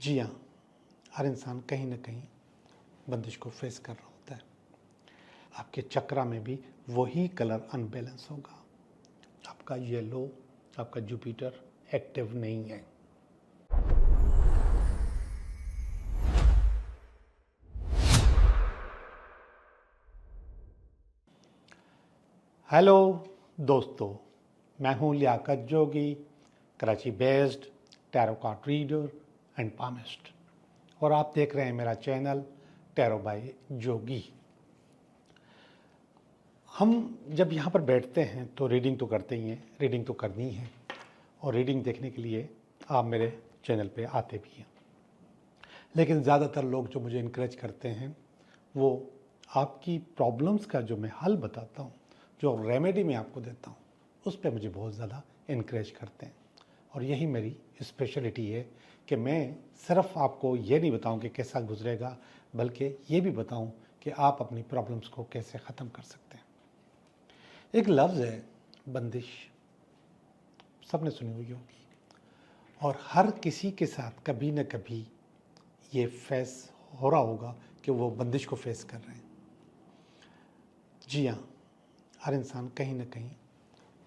जी हाँ, हर इंसान कहीं न कहीं बंदिश को फेस कर रहा होता है। आपके चक्रा में भी वही कलर अनबैलेंस होगा। आपका येलो, आपका जुपिटर एक्टिव नहीं है। हेलो दोस्तों, मैं हूँ Liaquat Jogi, Karachi based tarot card reader and palmist, और आप देख रहे हैं मेरा चैनल टैरो बाय जोगी। हम जब यहाँ पर बैठते हैं तो रीडिंग तो करते ही हैं, रीडिंग तो करनी है, और रीडिंग देखने के लिए आप मेरे चैनल पे आते भी हैं। लेकिन ज़्यादातर लोग जो मुझे इनकरेज करते हैं वो आपकी प्रॉब्लम्स का जो मैं हल बताता हूँ, जो रेमेडी मैं आपको देता हूँ, उस पर मुझे बहुत ज़्यादा इनकरेज करते हैं। और यही मेरी स्पेशलिटी है कि मैं सिर्फ आपको ये नहीं बताऊं कि कैसा गुजरेगा, बल्कि ये भी बताऊं कि आप अपनी प्रॉब्लम्स को कैसे ख़त्म कर सकते हैं। एक लफ्ज़ है बंदिश, सबने सुनी हुई होगी, और हर किसी के साथ कभी न कभी ये फेस हो रहा होगा कि वो बंदिश को फेस कर रहे हैं। जी हाँ, हर इंसान कहीं न कहीं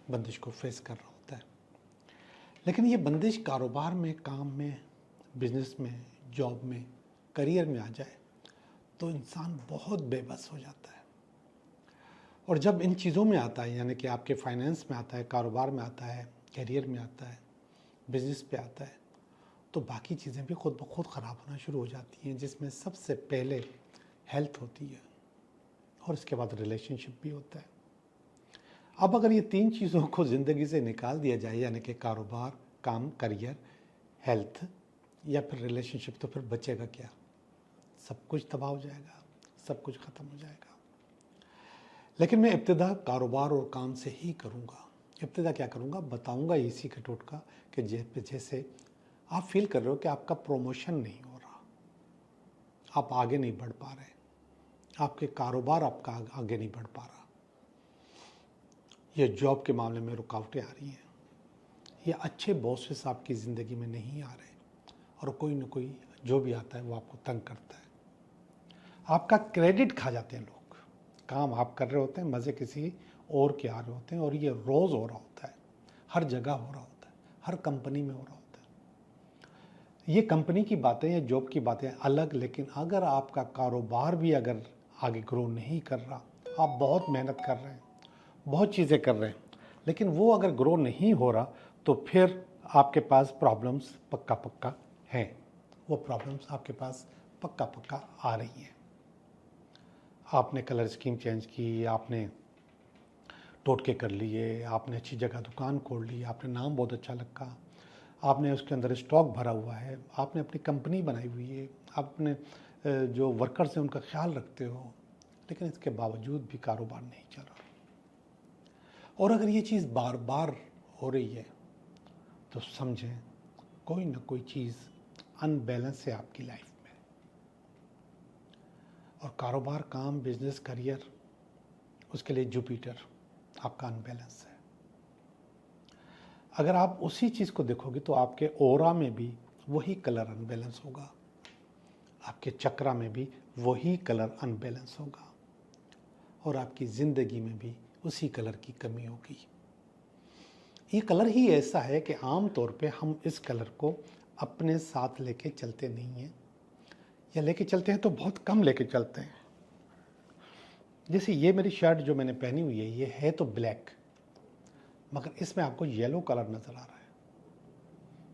बंदिश को फेस कर रहा होता है। लेकिन ये बंदिश कारोबार में, काम में, बिजनेस में, जॉब में, करियर में आ जाए तो इंसान बहुत बेबस हो जाता है। और जब इन चीज़ों में आता है, यानी कि आपके फाइनेंस में आता है, कारोबार में आता है, करियर में आता है, बिजनेस पे आता है, तो बाकी चीज़ें भी खुद ब खुद ख़राब होना शुरू हो जाती हैं, जिसमें सबसे पहले हेल्थ होती है और इसके बाद रिलेशनशिप भी होता है। अब अगर ये तीन चीज़ों को ज़िंदगी से निकाल दिया जाए, यानी कि कारोबार, काम, करियर, हेल्थ या फिर रिलेशनशिप, तो फिर बचेगा क्या? सब कुछ तबाह हो जाएगा, सब कुछ ख़त्म हो जाएगा। लेकिन मैं इब्तिदा कारोबार और काम से ही करूँगा। इब्तिदा क्या करूँगा, बताऊँगा इसी का टोटका कि जैसे आप फील कर रहे हो कि आपका प्रमोशन नहीं हो रहा, आप आगे नहीं बढ़ पा रहे, आपके कारोबार आपका आगे नहीं बढ़ पा रहा, ये जॉब के मामले में रुकावटें आ रही हैं, ये अच्छे बॉसेस आपकी ज़िंदगी में नहीं आ रहे, और कोई न कोई जो भी आता है वो आपको तंग करता है, आपका क्रेडिट खा जाते हैं लोग। काम आप कर रहे होते हैं, मज़े किसी और के आ रहे होते हैं, और ये रोज़ हो रहा होता है, हर जगह हो रहा होता है, हर कंपनी में हो रहा होता है। ये कंपनी की बातें या जॉब की बातें अलग, लेकिन अगर आपका कारोबार भी अगर आगे ग्रो नहीं कर रहा, आप बहुत मेहनत कर रहे हैं, बहुत चीज़ें कर रहे हैं, लेकिन वो अगर ग्रो नहीं हो रहा, तो फिर आपके पास प्रॉब्लम्स पक्का पक्का हैं। वो प्रॉब्लम्स आपके पास पक्का पक्का आ रही हैं। आपने कलर स्कीम चेंज की, आपने टोटके कर लिए, आपने अच्छी जगह दुकान खोल ली, आपने नाम बहुत अच्छा रखा, आपने उसके अंदर स्टॉक भरा हुआ है, आपने अपनी कंपनी बनाई हुई है, आपने जो वर्कर्स हैं उनका ख्याल रखते हो, लेकिन इसके बावजूद भी कारोबार नहीं चल रहा। और अगर ये चीज़ बार बार हो रही है तो समझें कोई ना कोई चीज़ अनबैलेंस है आपकी लाइफ में। और कारोबार, काम, बिजनेस, करियर, उसके लिए जुपिटर आपका अनबैलेंस है। अगर आप उसी चीज़ को देखोगे तो आपके ऑरा में भी वही कलर अनबैलेंस होगा, आपके चक्रा में भी वही कलर अनबैलेंस होगा, और आपकी ज़िंदगी में भी उसी कलर की कमी होगी। ये कलर ही ऐसा है कि आम तौर पे हम इस कलर को अपने साथ लेके चलते नहीं हैं, या लेके चलते हैं तो बहुत कम लेके चलते हैं। जैसे ये मेरी शर्ट जो मैंने पहनी हुई है, ये है तो ब्लैक, मगर इसमें आपको येलो कलर नज़र आ रहा है,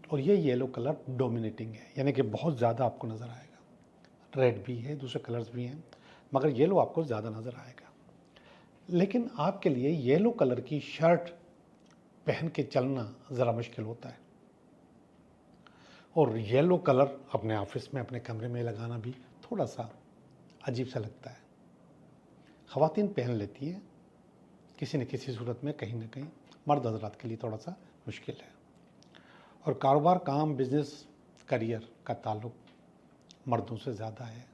और ये येलो कलर डोमिनेटिंग है, यानी कि बहुत ज़्यादा आपको नज़र आएगा। रेड भी है, दूसरे कलर्स भी हैं, मगर येलो आपको ज़्यादा नज़र आएगा। लेकिन आपके लिए येलो कलर की शर्ट पहन के चलना ज़रा मुश्किल होता है, और येलो कलर अपने ऑफिस में, अपने कमरे में लगाना भी थोड़ा सा अजीब सा लगता है। ख़वातीन पहन लेती है किसी न किसी सूरत में, कहीं ना कहीं, मर्द हजरात के लिए थोड़ा सा मुश्किल है। और कारोबार, काम, बिजनेस, करियर का ताल्लुक मर्दों से ज़्यादा है।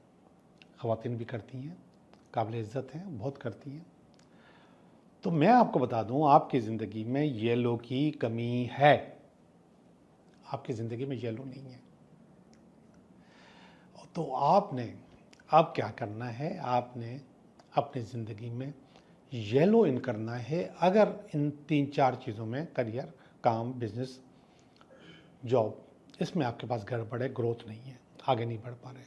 ख़वातीन भी करती हैं, काबिल इज़्ज़त हैं, बहुत करती हैं। तो मैं आपको बता दूं, आपकी ज़िंदगी में येलो की कमी है, आपकी ज़िंदगी में येलो नहीं है। तो आपने अब क्या करना है, आपने अपनी ज़िंदगी में येलो इन करना है। अगर इन 3-4 चीज़ों में करियर, काम, बिजनेस, जॉब, इसमें आपके पास गड़बड़ है, ग्रोथ नहीं है, आगे नहीं बढ़ पा रहे,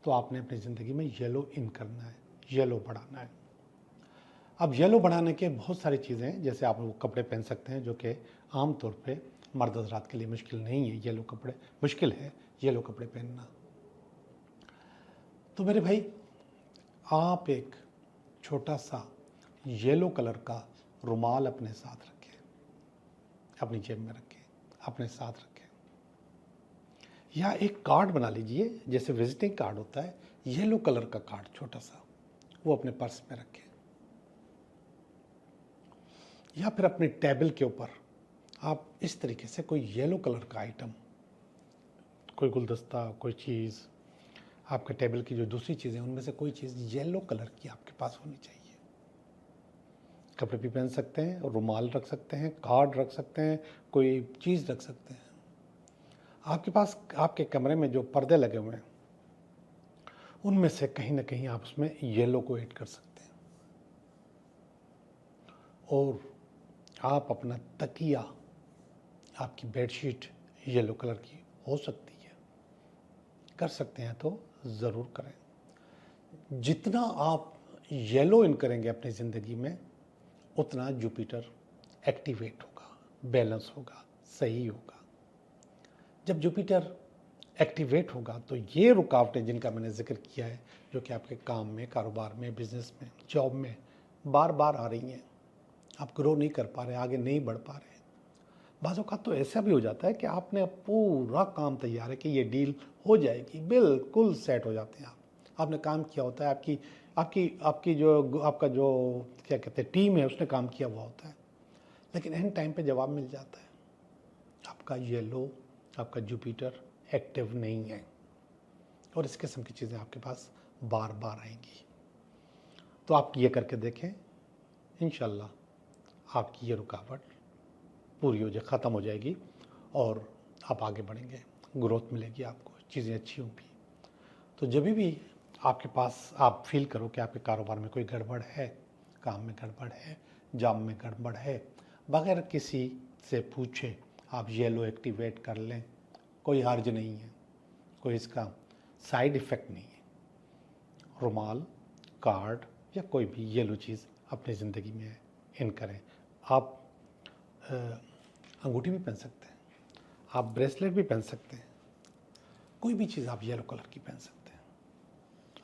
तो आपने अपनी ज़िंदगी में येलो इन करना है, येलो बढ़ाना है। अब येलो बढ़ाने के बहुत सारी चीज़ें हैं, जैसे आप वो कपड़े पहन सकते हैं जो कि आम तौर पे मर्द हज़रात के लिए मुश्किल नहीं है। येलो कपड़े मुश्किल है, येलो कपड़े पहनना। तो मेरे भाई, आप एक छोटा सा येलो कलर का रुमाल अपने साथ रखें, अपनी जेब में रखें, अपने साथ रखें, या एक कार्ड बना लीजिए, जैसे विजिटिंग कार्ड होता है, येलो कलर का कार्ड छोटा सा, वो अपने पर्स में रखें, या फिर अपने टेबल के ऊपर आप इस तरीके से कोई येलो कलर का आइटम, कोई गुलदस्ता, कोई चीज़, आपके टेबल की जो दूसरी चीज़ें उनमें से कोई चीज़ येलो कलर की आपके पास होनी चाहिए। कपड़े भी पहन सकते हैं, रुमाल रख सकते हैं, कार्ड रख सकते हैं, कोई चीज़ रख सकते हैं। आपके पास आपके कमरे में जो पर्दे लगे हुए हैं उनमें से कहीं ना कहीं आप उसमें येलो को ऐड कर सकते हैं। और आप अपना तकिया, आपकी बेडशीट येलो कलर की हो सकती है, कर सकते हैं तो ज़रूर करें। जितना आप येलो इन करेंगे अपनी ज़िंदगी में, उतना जुपिटर एक्टिवेट होगा, बैलेंस होगा, सही होगा। जब जुपिटर एक्टिवेट होगा तो ये रुकावटें जिनका मैंने जिक्र किया है, जो कि आपके काम में, कारोबार में, बिजनेस में, जॉब में बार बार आ रही हैं, आप ग्रो नहीं कर पा रहे, आगे नहीं बढ़ पा रहे। बाज़ औक़ात तो ऐसा भी हो जाता है कि आपने पूरा काम तैयार है कि ये डील हो जाएगी, बिल्कुल सेट हो जाते हैं आपने काम किया होता है, आपकी आपकी आपकी जो आपका जो क्या कहते हैं टीम है, उसने काम किया हुआ होता है, लेकिन एंड टाइम पे जवाब मिल जाता है, आपका येलो, आपका जुपिटर एक्टिव नहीं है, और इस किस्म की चीज़ें आपके पास बार बार आएंगी। तो आप ये करके देखें, इंशाल्लाह आपकी ये रुकावट पूरी हो जाए, ख़त्म हो जाएगी और आप आगे बढ़ेंगे, ग्रोथ मिलेगी आपको, चीज़ें अच्छी होंगी। तो जब भी आपके पास आप फील करो कि आपके कारोबार में कोई गड़बड़ है, काम में गड़बड़ है, जॉब में गड़बड़ है, बगैर किसी से पूछे आप येलो एक्टिवेट कर लें, कोई हर्ज नहीं है, कोई इसका साइड इफ़ेक्ट नहीं है। रुमाल, कार्ड या कोई भी येलो चीज़ अपनी ज़िंदगी में इन करें। आप अंगूठी भी पहन सकते हैं, आप ब्रेसलेट भी पहन सकते हैं, कोई भी चीज़ आप येलो कलर की पहन सकते हैं।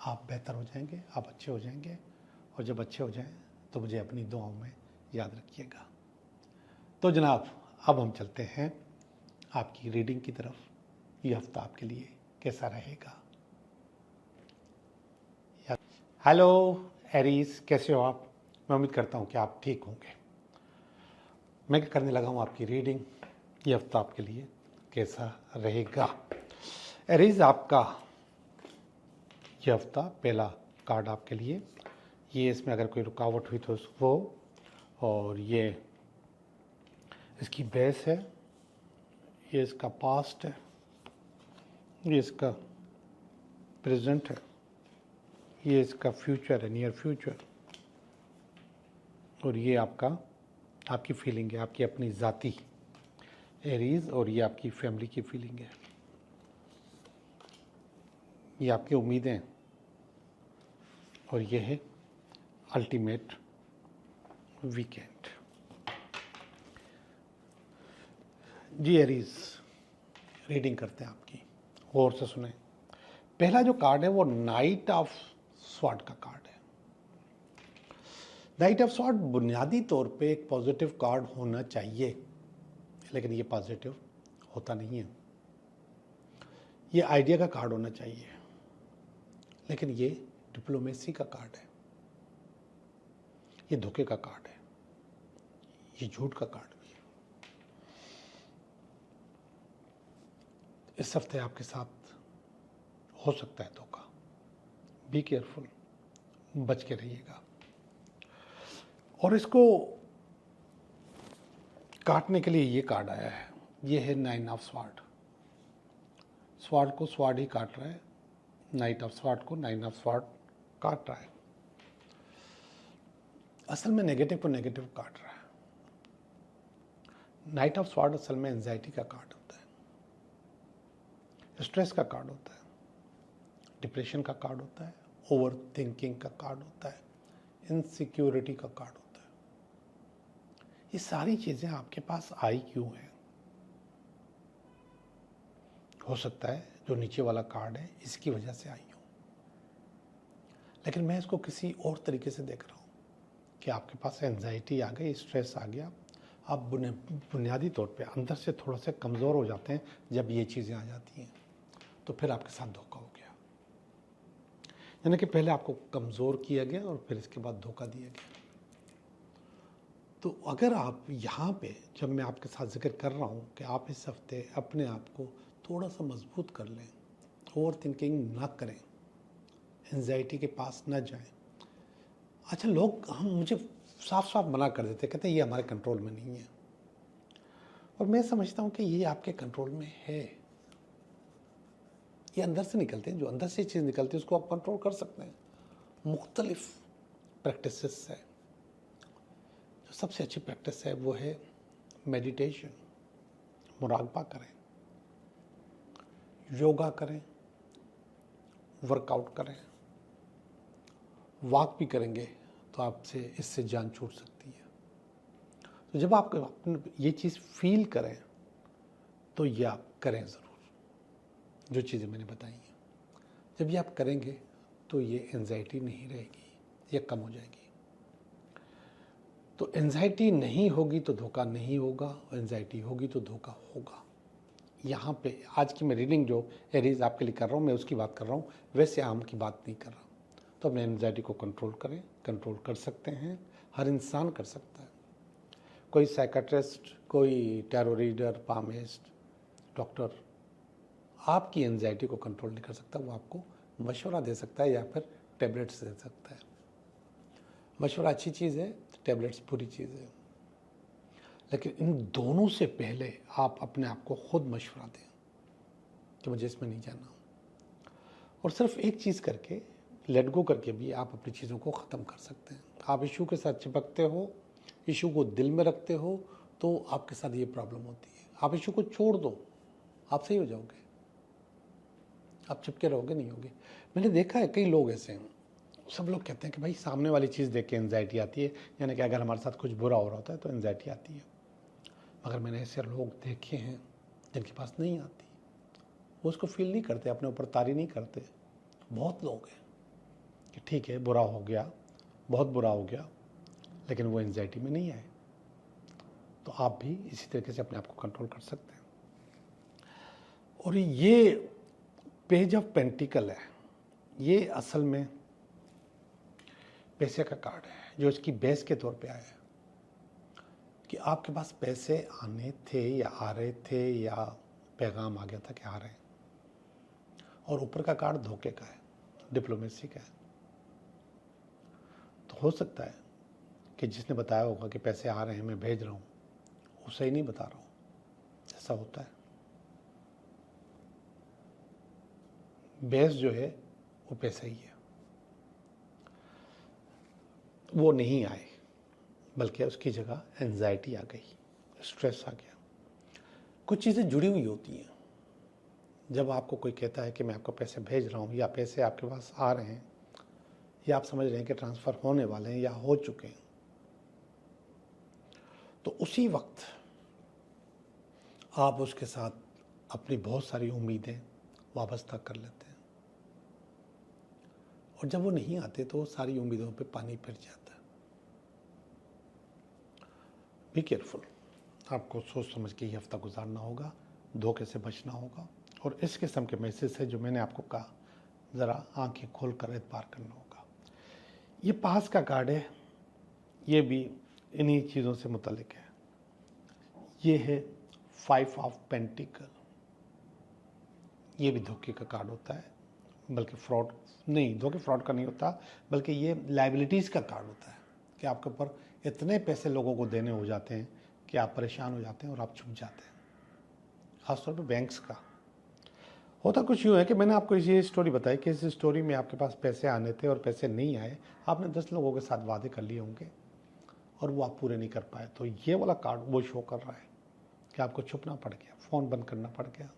आप बेहतर हो जाएंगे, आप अच्छे हो जाएंगे, और जब अच्छे हो जाएं तो मुझे अपनी दुआओं में याद रखिएगा। तो जनाब, अब हम चलते हैं आपकी रीडिंग की तरफ। ये हफ्ता आपके लिए कैसा रहेगा? हेलो एरीज, कैसे हो आप? मैं उम्मीद करता हूँ कि आप ठीक होंगे। मैं करने लगा हूँ आपकी रीडिंग। ये हफ्ता आपके लिए कैसा रहेगा? एरीज, आपका ये हफ्ता पहला कार्ड आपके लिए, ये इसमें अगर कोई रुकावट हुई तो वो, और ये इसकी बेस है, ये इसका पास्ट है, ये इसका प्रेजेंट है, ये इसका फ्यूचर है, नियर फ्यूचर, और ये आपकी फीलिंग है, आपकी अपनी ज़ाती एरीज, और ये आपकी फैमिली की फीलिंग है, ये आपकी उम्मीदें, और ये है अल्टीमेट वीकेंड। जी एरीज, रीडिंग करते हैं आपकी, गौर से सुने। पहला जो कार्ड है वो नाइट ऑफ स्वॉर्ड का कार्ड है। नाइट ऑफ स्वॉर्ड बुनियादी तौर पे एक पॉजिटिव कार्ड होना चाहिए, लेकिन ये पॉजिटिव होता नहीं है। ये आइडिया का कार्ड होना चाहिए, लेकिन ये डिप्लोमेसी का कार्ड है, ये धोखे का कार्ड है, ये झूठ का कार्ड भी है। इस हफ्ते आपके साथ हो सकता है धोखा, बी केयरफुल, बच के रहिएगा। और इसको काटने के लिए ये कार्ड आया है, ये है 9 ऑफ स्वॉर्ड। स्वॉर्ड को स्वॉर्ड ही काट रहा है, नाइट ऑफ स्वॉर्ड को 9 ऑफ स्वॉर्ड काट रहा है। असल में नेगेटिव को नेगेटिव काट रहा है। नाइट ऑफ स्वॉर्ड असल में एंजाइटी का कार्ड होता है, स्ट्रेस का कार्ड होता है, डिप्रेशन का कार्ड होता है, ओवर थिंकिंग का कार्ड होता है, इनसिक्योरिटी का कार्ड होता है। ये सारी चीज़ें आपके पास आई क्यों हैं? हो सकता है जो नीचे वाला कार्ड है इसकी वजह से आई हो, लेकिन मैं इसको किसी और तरीके से देख रहा हूँ कि आपके पास एंजाइटी आ गई, स्ट्रेस आ गया, आप बुनियादी तौर पे अंदर से थोड़ा सा कमज़ोर हो जाते हैं। जब ये चीज़ें आ जाती हैं तो फिर आपके साथ धोखा हो गया, यानी कि पहले आपको कमज़ोर किया गया और फिर इसके बाद धोखा दिया गया। तो अगर आप यहाँ पे, जब मैं आपके साथ जिक्र कर रहा हूँ कि आप इस हफ्ते अपने आप को थोड़ा सा मजबूत कर लें, ओवर थिंकिंग ना करें, एंजाइटी के पास ना जाएं। अच्छा, लोग मुझे साफ साफ मना कर देते, कहते हैं ये हमारे कंट्रोल में नहीं है, और मैं समझता हूँ कि ये आपके कंट्रोल में है। ये अंदर से निकलते हैं, जो अंदर से चीज़ निकलती है उसको आप कंट्रोल कर सकते हैं। मुख्तलिफ प्रैक्टिसेस है, जो सबसे अच्छी प्रैक्टिस है वो है मेडिटेशन, मुराकबा करें, योगा करें, वर्कआउट करें, वॉक भी करेंगे तो आपसे इससे जान छूट सकती है। तो जब आप ये चीज़ फील करें तो ये आप करें ज़रूर, जो चीज़ें मैंने बताई हैं। जब ये आप करेंगे तो ये एंजाइटी नहीं रहेगी, ये कम हो जाएगी। तो एंजाइटी नहीं होगी तो धोखा नहीं होगा, एंजाइटी होगी तो धोखा होगा। यहाँ पे आज की मैं रीडिंग जो एरीज आपके लिए कर रहा हूँ, मैं उसकी बात कर रहा हूँ, वैसे आम की बात नहीं कर रहा। तो अपने एंजाइटी को कंट्रोल करें, कंट्रोल कर सकते हैं, हर इंसान कर सकता है। कोई साइकेट्रिस्ट, कोई टैरो रीडर, पामिस्ट, डॉक्टर आपकी एंजाइटी को कंट्रोल नहीं कर सकता। वो आपको मशवरा दे सकता है या फिर टैबलेट्स दे सकता है। मशवरा अच्छी चीज़ है, टैबलेट्स बुरी चीज़ है, लेकिन इन दोनों से पहले आप अपने आप को खुद मशवरा दें कि मुझे इसमें नहीं जाना। और सिर्फ एक चीज़ करके, लेट गो करके भी आप अपनी चीज़ों को ख़त्म कर सकते हैं। आप इशू के साथ चिपकते हो, इशू को दिल में रखते हो, तो आपके साथ ये प्रॉब्लम होती है। आप इशू को छोड़ दो, आप सही हो जाओगे। आप चिपके रहोगे नहीं होगे। मैंने देखा है कई लोग ऐसे हैं, सब लोग कहते हैं कि भाई सामने वाली चीज़ देख के एंजाइटी आती है, यानी कि अगर हमारे साथ कुछ बुरा हो रहा होता है तो एंजाइटी आती है। मगर मैंने ऐसे लोग देखे हैं जिनके पास नहीं आती, वो उसको फील नहीं करते, अपने ऊपर तारी नहीं करते। बहुत लोग हैं कि ठीक है बुरा हो गया, बहुत बुरा हो गया, लेकिन वो एंजाइटी में नहीं आए। तो आप भी इसी तरीके से अपने आप को कंट्रोल कर सकते हैं। और ये पेज ऑफ पेंटिकल है, ये असल में पैसे का कार्ड है, जो इसकी बेस के तौर पे आया है कि आपके पास पैसे आने थे या आ रहे थे, या पैगाम आ गया था कि आ रहे हैं। और ऊपर का कार्ड धोखे का है, डिप्लोमेसी का है। तो हो सकता है कि जिसने बताया होगा कि पैसे आ रहे हैं, मैं भेज रहा हूँ, वो सही नहीं बता रहा हूँ। ऐसा होता है। बेस जो है वो पैसा ही है। वो नहीं आए, बल्कि उसकी जगह एंजाइटी आ गई, स्ट्रेस आ गया। कुछ चीज़ें जुड़ी हुई होती हैं। जब आपको कोई कहता है कि मैं आपको पैसे भेज रहा हूँ, या पैसे आपके पास आ रहे हैं, या आप समझ रहे हैं कि ट्रांसफ़र होने वाले हैं या हो चुके हैं, तो उसी वक्त आप उसके साथ अपनी बहुत सारी उम्मीदें वाबस्ता कर लेते हैं। और जब वो नहीं आते तो सारी उम्मीदों पे पानी फिर जाता है। Be careful. आपको सोच समझ के ये हफ्ता गुजारना होगा, धोखे से बचना होगा। और इस किस्म के मैसेज है जो मैंने आपको कहा, ज़रा आंखें खोल कर एतबार करना होगा। ये पास का कार्ड है, ये भी इन्हीं चीज़ों से मुतल्लिक है। ये है 5 ऑफ पेंटिकल। ये भी धोखे का कार्ड होता है, बल्कि फ्रॉड नहीं, धोखे फ्रॉड का नहीं होता, बल्कि ये लायबिलिटीज़ का कार्ड होता है कि आपके ऊपर इतने पैसे लोगों को देने हो जाते हैं कि आप परेशान हो जाते हैं और आप छुप जाते हैं, ख़ासतौर पे बैंक्स का। होता कुछ यूँ है कि मैंने आपको ये स्टोरी बताई कि इस स्टोरी में आपके पास पैसे आने थे और पैसे नहीं आए। आपने 10 लोगों के साथ वादे कर लिए होंगे और वो आप पूरे नहीं कर पाए। तो ये वाला कार्ड वो शो कर रहा है कि आपको छुपना पड़ गया, फ़ोन बंद करना पड़ गया,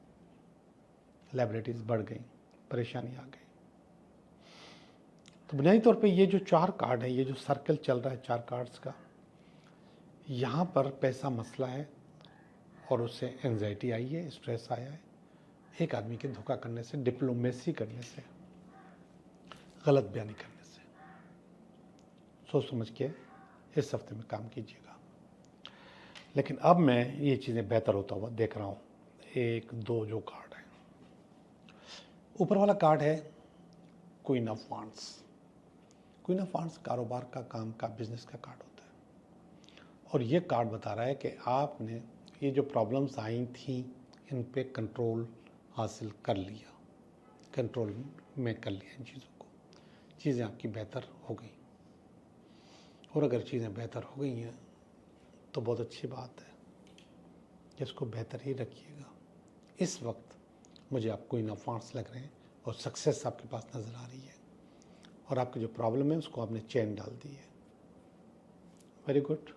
लायबिलिटीज़ बढ़ गई, परेशानी आ गई। तो बुनियादी तौर पे ये जो 4 कार्ड है, ये जो सर्कल चल रहा है 4 कार्ड्स का, यहाँ पर पैसा मसला है और उससे एंजाइटी आई है, स्ट्रेस आया है। एक आदमी के धोखा करने से, डिप्लोमेसी करने से, गलत बयानी करने से। सोच समझ के इस हफ्ते में काम कीजिएगा। लेकिन अब मैं ये चीज़ें बेहतर होता हुआ देख रहा हूँ। 1, 2 जो कार्ड है, ऊपर वाला कार्ड है queen of wands. Queen of wands कारोबार का, काम का, बिजनेस का कार्ड होता है और ये कार्ड बता रहा है कि आपने ये जो प्रॉब्लम्स आई थी इन पे कंट्रोल हासिल कर लिया, कंट्रोल में कर लिया इन चीज़ों को। चीज़ें आपकी बेहतर हो गई और अगर चीज़ें बेहतर हो गई हैं तो बहुत अच्छी बात है, इसको बेहतर ही रखिएगा। इस वक्त मुझे आप क्वीन ऑफ वांड्स लग रहे हैं और सक्सेस आपके पास नज़र आ रही है और आपकी जो प्रॉब्लम है उसको आपने चेन डाल दी है। वेरी गुड,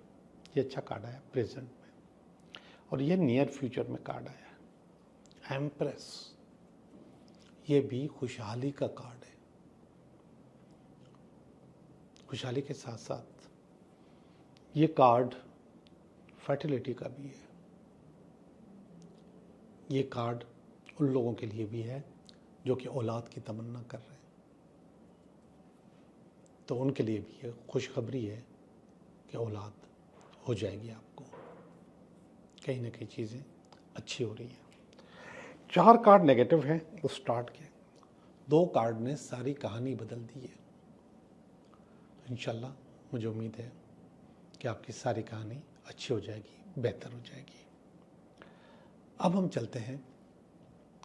ये अच्छा कार्ड आया प्रेजेंट में। और ये नियर फ्यूचर में कार्ड आया है एम्प्रेस। ये भी खुशहाली का कार्ड है। खुशहाली के साथ साथ ये कार्ड फर्टिलिटी का भी है। ये कार्ड उन लोगों के लिए भी है जो कि औलाद की तमन्ना कर रहे हैं, तो उनके लिए भी ये खुशखबरी है कि औलाद हो जाएगी आपको। कहीं ना कहीं चीज़ें अच्छी हो रही हैं। 4 कार्ड नेगेटिव हैं वो स्टार्ट के, 2 कार्ड ने सारी कहानी बदल दी है। तो इंशाल्लाह मुझे उम्मीद है कि आपकी सारी कहानी अच्छी हो जाएगी, बेहतर हो जाएगी। अब हम चलते हैं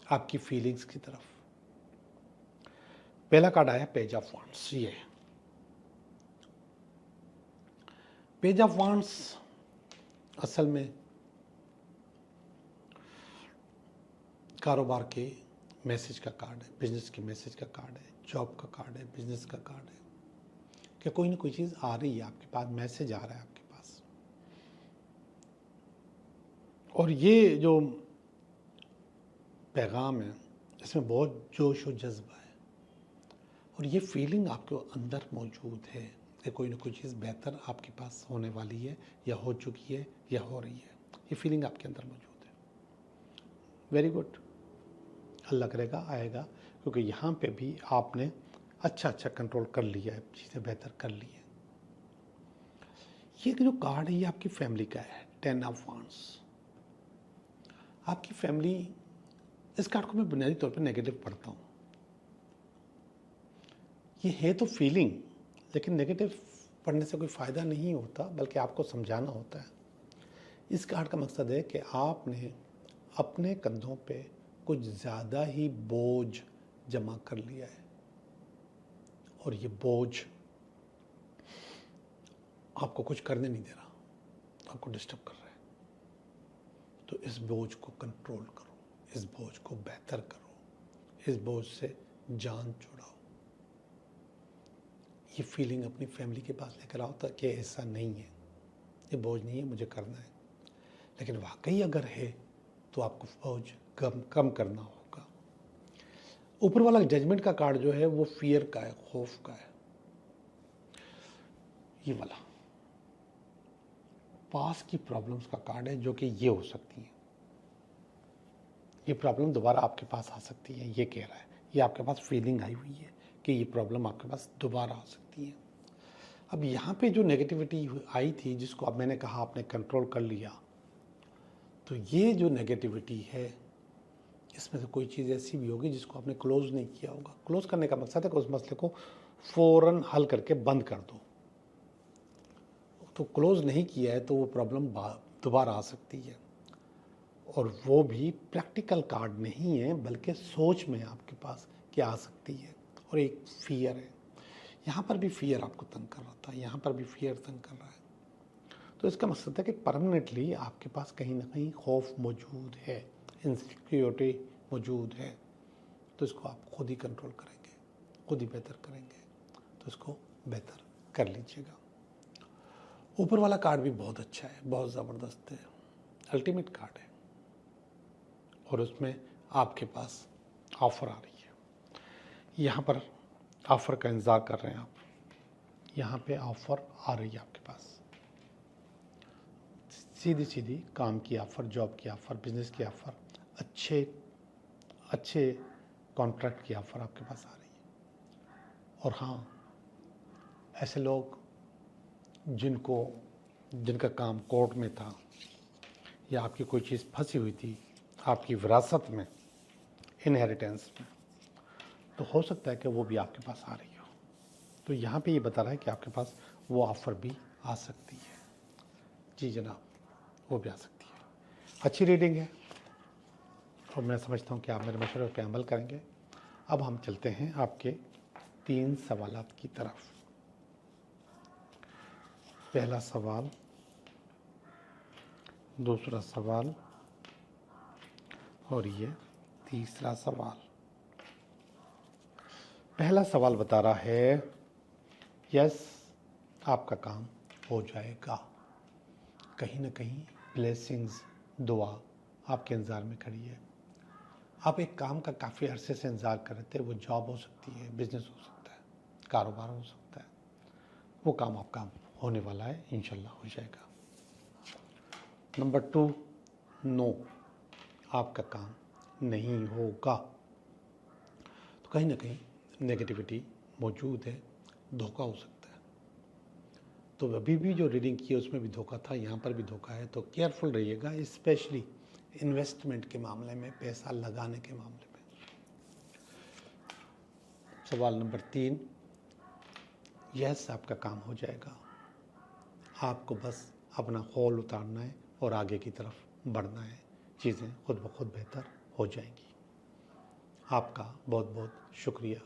आपकी फीलिंग्स की तरफ। पहला कार्ड आया पेज ऑफ वांड्स। ये पेज ऑफ वांड्स असल में कारोबार के मैसेज का कार्ड है, बिजनेस के मैसेज का कार्ड है, जॉब का कार्ड है, बिजनेस का कार्ड है कि कोई ना कोई चीज़ आ रही है आपके पास, मैसेज आ रहा है आपके पास। और ये जो पैगाम है इसमें बहुत जोश और जज्बा है और ये फीलिंग आपके अंदर मौजूद है कि कोई ना कोई चीज़ बेहतर आपके पास होने वाली है या हो चुकी है या हो रही है। ये फीलिंग आपके अंदर मौजूद है। वेरी गुड, अल्लाह करेगा आएगा, क्योंकि यहाँ पे भी आपने अच्छा कंट्रोल कर लिया है, चीज़ें बेहतर कर ली है। ये जो कार्ड है ये आपकी फैमिली का है, 10 ऑफ वांड्स। आपकी फैमिली, इस कार्ड को मैं बुनियादी तौर पे नेगेटिव पढ़ता हूँ। ये है तो फीलिंग, लेकिन नेगेटिव पढ़ने से कोई फ़ायदा नहीं होता, बल्कि आपको समझाना होता है। इस कार्ड का मकसद है कि आपने अपने कंधों पे कुछ ज़्यादा ही बोझ जमा कर लिया है और ये बोझ आपको कुछ करने नहीं दे रहा, आपको डिस्टर्ब कर रहा है। तो इस बोझ को कंट्रोल करो, इस बोझ को बेहतर करो, इस बोझ से जान छुड़ाओ। ये फीलिंग अपनी फैमिली के पास लेकर आओ ताकि ऐसा नहीं है, ये बोझ नहीं है, मुझे करना है। लेकिन वाकई अगर है तो आपको बोझ कम करना होगा। ऊपर वाला जजमेंट का कार्ड जो है वो फियर का है, खौफ का है। ये वाला पास की प्रॉब्लम्स का कार्ड है जो कि ये हो सकती है, ये प्रॉब्लम दोबारा आपके पास आ सकती है, ये कह रहा है। ये आपके पास फीलिंग आई हुई है कि ये प्रॉब्लम आपके पास दोबारा आ सकती है। अब यहाँ पे जो नेगेटिविटी आई थी, जिसको अब मैंने कहा आपने कंट्रोल कर लिया, तो ये जो नेगेटिविटी है इसमें से कोई चीज़ ऐसी भी होगी जिसको आपने क्लोज नहीं किया होगा। क्लोज करने का मकसद है कि उस मसले को फ़ौरन हल करके बंद कर दो। तो क्लोज नहीं किया है तो वो प्रॉब्लम दोबारा आ सकती है, और वो भी प्रैक्टिकल कार्ड नहीं है बल्कि सोच में आपके पास क्या आ सकती है। और एक फियर है, यहाँ पर भी फियर आपको तंग कर रहा था, यहाँ पर भी फियर तंग कर रहा है। तो इसका मकसद है कि परमानेंटली आपके पास कहीं ना कहीं खौफ मौजूद है, इनसिक्योरिटी मौजूद है। तो इसको आप खुद ही कंट्रोल करेंगे, खुद ही बेहतर करेंगे, तो इसको बेहतर कर लीजिएगा। ऊपर वाला कार्ड भी बहुत अच्छा है, बहुत ज़बरदस्त है, अल्टीमेट कार्ड है, और उसमें आपके पास ऑफ़र आ रही है। यहाँ पर ऑफ़र का इंतज़ार कर रहे हैं आप, यहाँ पे ऑफ़र आ रही है आपके पास, सीधी सीधी काम की ऑफ़र, जॉब की ऑफ़र, बिजनेस की ऑफ़र, अच्छे कॉन्ट्रैक्ट की ऑफ़र आपके पास आ रही है। और हाँ, ऐसे लोग जिनका काम कोर्ट में था या आपकी कोई चीज़ फंसी हुई थी आपकी विरासत में, इनहेरिटेंस में, तो हो सकता है कि वो भी आपके पास आ रही हो। तो यहाँ पे ये बता रहा है कि आपके पास वो ऑफ़र भी आ सकती है। जी जनाब, वो भी आ सकती है। अच्छी रीडिंग है और मैं समझता हूँ कि आप मेरे मशवरे पे अमल करेंगे। अब हम चलते हैं आपके 3 सवालात की तरफ। पहला सवाल, दूसरा सवाल और ये तीसरा सवाल। पहला सवाल बता रहा है यस, आपका काम हो जाएगा। कहीं ना कहीं ब्लेसिंग्स, दुआ आपके इंतज़ार में खड़ी है। आप एक काम का काफ़ी अरसे से इंतज़ार कर रहे थे, वो जॉब हो सकती है, बिजनेस हो सकता है, कारोबार हो सकता है, वो काम आपका होने वाला है, इंशाल्लाह हो जाएगा। नंबर 2, नो, आपका काम नहीं होगा। तो कहीं ना कहीं नेगेटिविटी मौजूद है, धोखा हो सकता है। तो अभी भी जो रीडिंग की है उसमें भी धोखा था, यहाँ पर भी धोखा है, तो केयरफुल रहिएगा, स्पेशली इन्वेस्टमेंट के मामले में, पैसा लगाने के मामले में। सवाल नंबर 3, यस, आपका काम हो जाएगा। आपको बस अपना हौल उतारना है और आगे की तरफ बढ़ना है, चीज़ें खुद ब खुद बेहतर हो जाएंगी। आपका बहुत बहुत शुक्रिया।